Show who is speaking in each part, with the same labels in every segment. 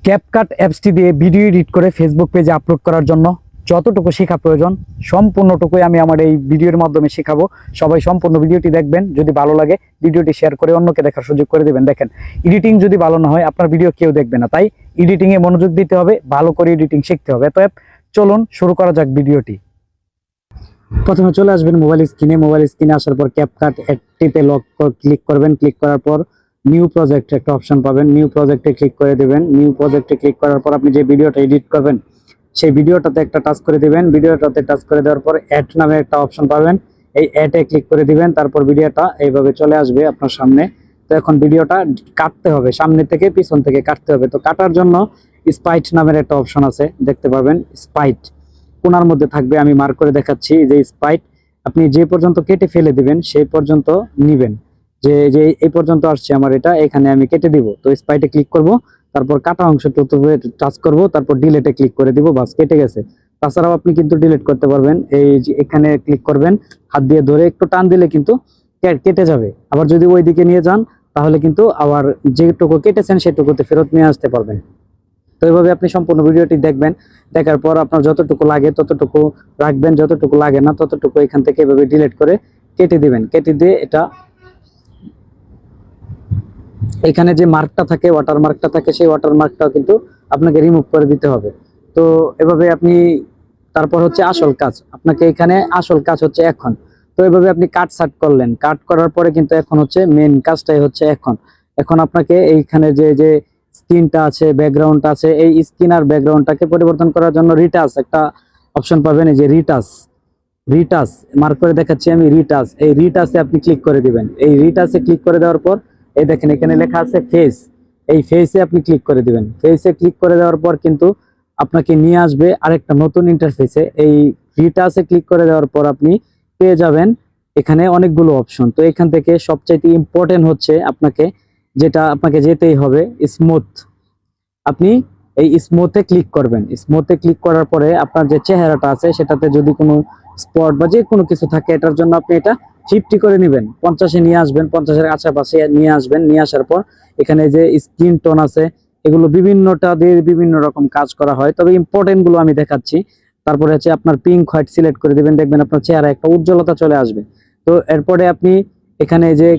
Speaker 1: CapCut অ্যাপসটি দিয়ে video edit করে ফেসবুক পেজে আপলোড করার জন্য যতটুকু শেখা প্রয়োজন সম্পূর্ণটুকুই আমি আমার এই ভিডিওর মাধ্যমে শেখাবো। সবাই সম্পূর্ণ ভিডিওটি দেখবেন, যদি ভালো লাগে ভিডিওটি শেয়ার করে অন্যকে দেখার সুযোগ করে দেবেন। দেখেন, এডিটিং যদি ভালো না হয় আপনার ভিডিও কেউ দেখবে না, তাই এডিটিং এ মনোযোগ দিতে হবে, ভালো করে এডিটিং শিখতে হবে। তো চলুন শুরু করা যাক ভিডিওটি। প্রথমে চলে আসবেন মোবাইল স্ক্রিনে আসার পর ক্যাপকাট অ্যাপটিতে ক্লিক করবেন। ক্লিক করার পর নিউ প্রজেক্ট একটা অপশন পাবেন, নিউ প্রজেক্টে ক্লিক করে দিবেন। নিউ প্রজেক্টে ক্লিক করার পর আপনি যে ভিডিওটা এডিট করবেন সেই ভিডিওটাতে একটা টাচ করে দিবেন। ভিডিওটাতে টাচ করে দেওয়ার পর অ্যাড নামে একটা অপশন পাবেন, এই অ্যাডে ক্লিক করে দিবেন। তারপর ভিডিওটা এইভাবে চলে আসবে আপনার সামনে। তো এখন ভিডিওটা কাটতে হবে, সামনে থেকে পিছন থেকে কাটতে হবে। তো কাটার জন্য স্পাইট নামের একটা অপশন আছে, দেখতে পাবেন স্পাইট কোণার মধ্যে থাকবে, আমি মার্ক করে দেখাচ্ছি। যে স্পাইট আপনি যে পর্যন্ত কেটে ফেলে দিবেন সেই পর্যন্ত নিবেন। যে যে এই পর্যন্ত আসছে আমার, এটা এখানে আমি কেটে দিব। তো স্পাইটে ক্লিক করব, তারপর কাটা অংশটুকু টাচ করব, তারপর ডিলিটে ক্লিক করে দিব, বাস কেটে গেছে। তাছাড়াও আপনি কিন্তু ডিলিট করতে পারবেন। এই যে এখানে ক্লিক করবেন, হাত দিয়ে ধরে একটু টান দিলে কিন্তু কেটে যাবে। আবার যদি ওই দিকে নিয়ে যান তাহলে কিন্তু আবার যেটুকু কেটেছেন সেটুকুতে ফেরত নিয়ে আসতে পারবেন। তো এইভাবে আপনি সম্পূর্ণ ভিডিওটি দেখবেন, দেখার পর আপনার যতটুকু লাগে ততটুকু রাখবেন, যতটুকু লাগে না ততটুকু এখান থেকে এভাবে ডিলিট করে কেটে দিবেন। কেটে দিয়ে এটা এখানে যে মার্কটা থাকে, ওয়াটার মার্কটা থাকে, সেই ওয়াটার মার্কটাও কিন্তু আপনাকে রিমুভ করে দিতে হবে। তো এভাবে আপনি, তারপর হচ্ছে আসল কাজ, আপনাকে এখানে আসল কাজ হচ্ছে এখন। তো এভাবে আপনি কাট সাট করলেন, কাট করার পরে কিন্তু এখন হচ্ছে মেন কাজটাই হচ্ছে এখন আপনাকে এইখানে যে যে স্ক্রিনটা আছে, ব্যাকগ্রাউন্ডটা আছে, এই স্ক্রিন আর ব্যাকগ্রাউন্ডটাকে পরিবর্তন করার জন্য রিটাচ একটা অপশন পাবেন। এই যে রিটাচ মার্ক করে দেখাচ্ছি আমি, রিটাচ, এই রিটাচে আপনি ক্লিক করে দিবেন। এই রিটাচে ক্লিক করে দেওয়ার পর এই দেখেন এখানে লেখা আছে ফেস, এই ফেসে আপনি ক্লিক করে দিবেন। ফেসে ক্লিক করে দেওয়ার পর কিন্তু আপনাকে নিয়ে আসবে আরেকটা নতুন ইন্টারফেসে। এই রিটাচে ক্লিক করে দেওয়ার পর আপনি পেয়ে যাবেন এখানে অনেকগুলো অপশন। তো এখান থেকে সবচাইতে ইম্পর্টেন্ট হচ্ছে যেটা আপনাকে যেতেই হবে, স্মুথ। আপনি এই স্মুথে ক্লিক করবেন। স্মুথে ক্লিক করার পরে আপনার যে চেহারাটা আছে সেটাতে যদি কোনো স্পট বা যে কোনো কিছু থাকে, এটার জন্য আপনি এটা 50 করে নেবেন, 50-এ নিয়ে আসবেন, 50-এর আশেপাশে নিয়ে আসবেন। নিয়ে আসার পর এখানে যে স্কিন টোন আছে এগুলো বিভিন্নটা দিয়ে বিভিন্ন রকম কাজ করা হয়, তবে ইম্পর্টেন্ট গুলো আমি দেখাচ্ছি। তারপরে হচ্ছে আপনার পিঙ্ক হোয়াইট সিলেক্ট করে দিবেন, দেখবেন আপনার চেহারা একটা উজ্জ্বলতা চলে আসবে। তো এরপরে আপনি এখানে যে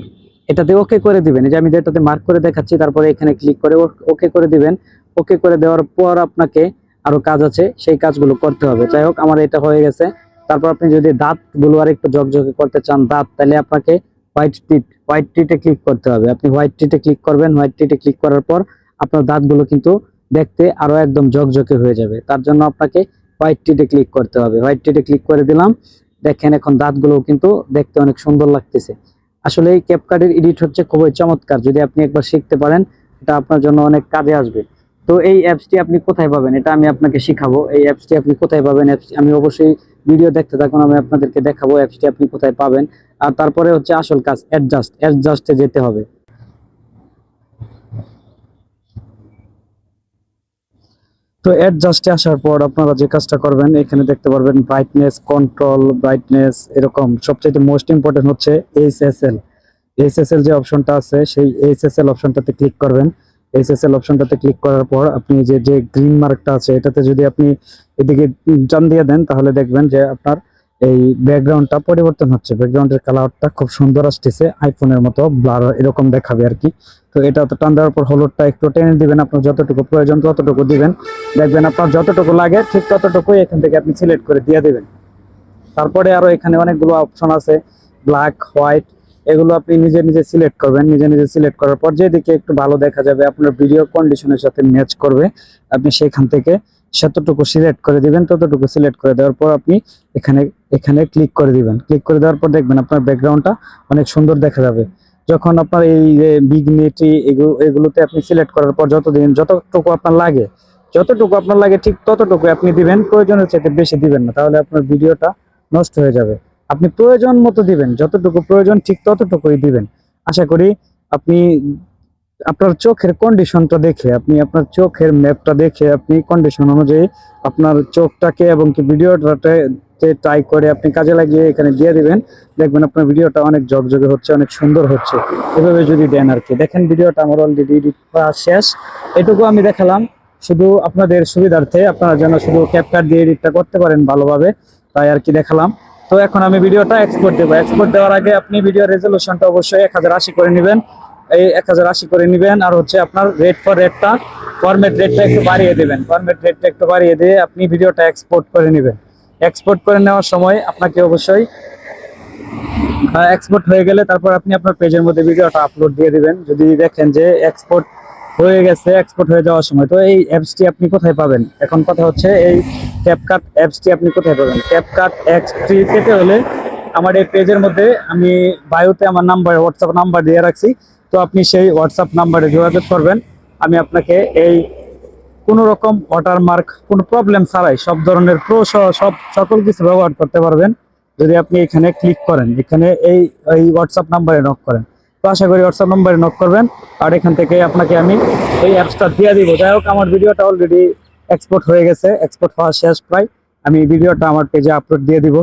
Speaker 1: এটাতে ওকে করে দিবেন, এই যে আমি যেটাতে মার্ক করে দেখাচ্ছি, তারপরে এখানে ক্লিক করে ওকে করে দিবেন। ওকে করে দেওয়ার পর আপনাকে আরো কাজ আছে, সেই কাজগুলো করতে হবে। যাই হোক, আমার এটা হয়ে গেছে। তারপর আপনি যদি দাঁতগুলো আর একটু ঝকঝকে করতে চান তাহলে আপনাকে হোয়াইট টিটে ক্লিক করতে হবে। আপনি হোয়াইট টিটে ক্লিক করবেন। হোয়াইট টিটে ক্লিক করার পর আপনার দাঁতগুলো কিন্তু দেখতে আরো একদম ঝকঝকে হয়ে যাবে। তার জন্য আপনাকে হোয়াইট টিটে ক্লিক করতে হবে। হোয়াইট টিটে ক্লিক করে দিলাম, দেখেন এখন দাঁতগুলো কিন্তু দেখতে অনেক সুন্দর লাগতেছে। আসলে এই ক্যাপকাটের এডিট হচ্ছে খুবই চমৎকার, যদি আপনি একবার শিখতে পারেন এটা আপনার জন্য অনেক কাজে আসবে। তো এই অ্যাপসটি আপনি কোথায় পাবেন এটা আমি আপনাকে শিখাবো। এই অ্যাপসটি আপনি কোথায় পাবেন, আমি অবশ্যই ভিডিও দেখতে থাকুন, আমি আপনাদেরকে দেখাবো অ্যাপসটি আপনি কোথায় পাবেন। আর তারপরে হচ্ছে আসল কাজ, অ্যাডজাস্টে যেতে হবে। তো অ্যাডজাস্টে আসার পর আপনারা যে কাজটা করবেন, এখানে দেখতে পারবেন ব্রাইটনেস, কন্ট্রোল, ব্রাইটনেস, এরকম সবচেয়ে মোস্ট ইম্পর্টেন্ট হচ্ছে এইচএসএল যে অপশনটা আছে সেই এইচএসএল অপশনটাতে ক্লিক করবেন। এইচএসএল অপশনটাতে ক্লিক করার পর আপনি যে যে গ্রিন মার্কটা আছে এটাতে যদি আপনি এদিকে টান দিয়ে দেন তাহলে দেখবেন যে আপনার এই ব্যাকগ্রাউন্ডটা পরিবর্তন হচ্ছে, ব্যাকগ্রাউন্ডের কালারটা খুব সুন্দর আসতেছে, আইফোনের মতো ব্লার এরকম দেখাবে আর কি। তো এটা তো টান দেওয়ার পর হলুদটা একটু টেনে দিবেন, আপনার যতটুকু প্রয়োজন ততটুকু দিবেন। দেখবেন আপনার যতটুকু লাগে ঠিক ততটুকুই এখান থেকে আপনি সিলেক্ট করে দিয়ে দিবেন। তারপরে আরো এখানে অনেকগুলো অপশন আছে, ব্ল্যাক, হোয়াইট, এগুলো আপনি নিজে নিজে সিলেক্ট করবেন। নিজে নিজে সিলেক্ট করার পর যেদিকে একটু ভালো দেখা যাবে, আপনার ভিডিও কন্ডিশনের সাথে ম্যাচ করবে, আপনি সেখান থেকে সেতটুকু সিলেক্ট করে দিবেন। ততটুকু সিলেক্ট করে দেওয়ার পর আপনি এখানে এখানে ক্লিক করে দিবেন। ক্লিক করে দেওয়ার পর দেখবেন আপনার ব্যাকগ্রাউন্ডটা অনেক সুন্দর দেখা যাবে। যখন আপনার এই যে বিগনেটি এগুলোতে আপনি সিলেক্ট করার পর যতটুকু আপনার লাগে ঠিক ততটুকু আপনি দিবেন, প্রয়োজনের চাইতে বেশি দিবেন না, তাহলে আপনার ভিডিওটা নষ্ট হয়ে যাবে। আপনি প্রয়োজন মতো দিবেন, যতটুকু প্রয়োজন ঠিক ততটুকুই দিবেন। আশা করি আপনি আপনার চোখের কন্ডিশনটা দেখে, আপনি আপনার চোখের ম্যাপটা দেখে আপনি কন্ডিশন অনুযায়ী আপনার চোখটাকে এবং কি ভিডিওটাতে ট্রাই করে আপনি কাজে লাগিয়ে এখানে দিয়ে দিবেন। দেখবেন আপনার ভিডিওটা অনেক ঝকঝকে হচ্ছে, অনেক সুন্দর হচ্ছে। এভাবে যদি দেন আর কি। দেখেন ভিডিওটা আমার অলরেডি এডিট করা শেষ, এটুকু আমি দেখালাম। শুধু আপনাদের সুবিধার্থে আপনারা যেন শুধু ক্যাপকাট দিয়ে এডিটটা করতে পারেন ভালোভাবে, তাই আর কি দেখালাম। তো এখন আমি ভিডিওটা এক্সপোর্ট দেবো। এক্সপোর্ট দেওয়ার আগে আপনি ভিডিও রেজলিউশনটা অবশ্যই 1080 করে নেবেন, এই 1080 করে নেবেন। আর হচ্ছে আপনার রেটটা ফরম্যাট রেটটা একটু বাড়িয়ে দেবেন, ফরম্যাট রেটটা একটু বাড়িয়ে দিয়ে আপনি ভিডিওটা এক্সপোর্ট করে নেবেন। এক্সপোর্ট করে নেওয়ার সময় আপনাকে অবশ্যই এক্সপোর্ট হয়ে গেলে তারপর আপনি আপনার পেজের মধ্যে ভিডিওটা আপলোড দিয়ে দিবেন। যদি দেখেন যে এক্সপোর্ট হয়ে গেছে, এক্সপোর্ট হয়ে যাওয়ার সময়, তো এই অ্যাপসটি আপনি কোথায় পাবেন? এখন কথা হচ্ছে এই ক্যাপকাট অ্যাপসটি আপনি কোথায় পাবেন? ক্যাপকাট অ্যাপসটি পেতে হলে আমার এই পেজের মধ্যে আমি বায়োতে আমার নাম্বার, হোয়াটসঅ্যাপ নাম্বার দিয়ে রাখছি। তো আপনি সেই হোয়াটসঅ্যাপ নাম্বারে যোগাযোগ করবেন। আমি আপনাকে এই কোনো রকম ওয়াটারমার্ক কোনো প্রবলেম ছাড়াই সব ধরনের প্রো সব সকল কিছু ব্যবহার করতে পারবেন যদি আপনি এখানে ক্লিক করেন, এখানে এই এই হোয়াটসঅ্যাপ নাম্বারে নক করেন। তো আশা করি হোয়াটসঅ্যাপ নাম্বারে নক করবেন, আর এখান থেকে আপনাকে আমি এই অ্যাপসটা দিয়ে দিব। যাই হোক, আমার ভিডিওটা অলরেডি এক্সপোর্ট হয়ে গেছে, এক্সপোর্ট হওয়া শেষ প্রায়। আমি ভিডিওটা আমার পেজে আপলোড দিয়ে দিব।